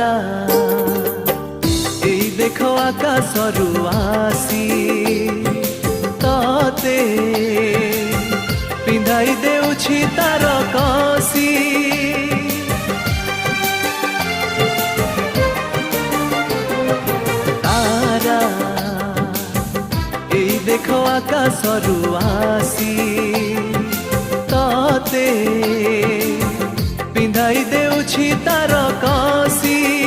तारा एई देखो आकाशरू आसी तते पिंधाई देउछि तार कसी तारा एई देखो आकाशरू आसी तते पिंधाई देउछि तार कसी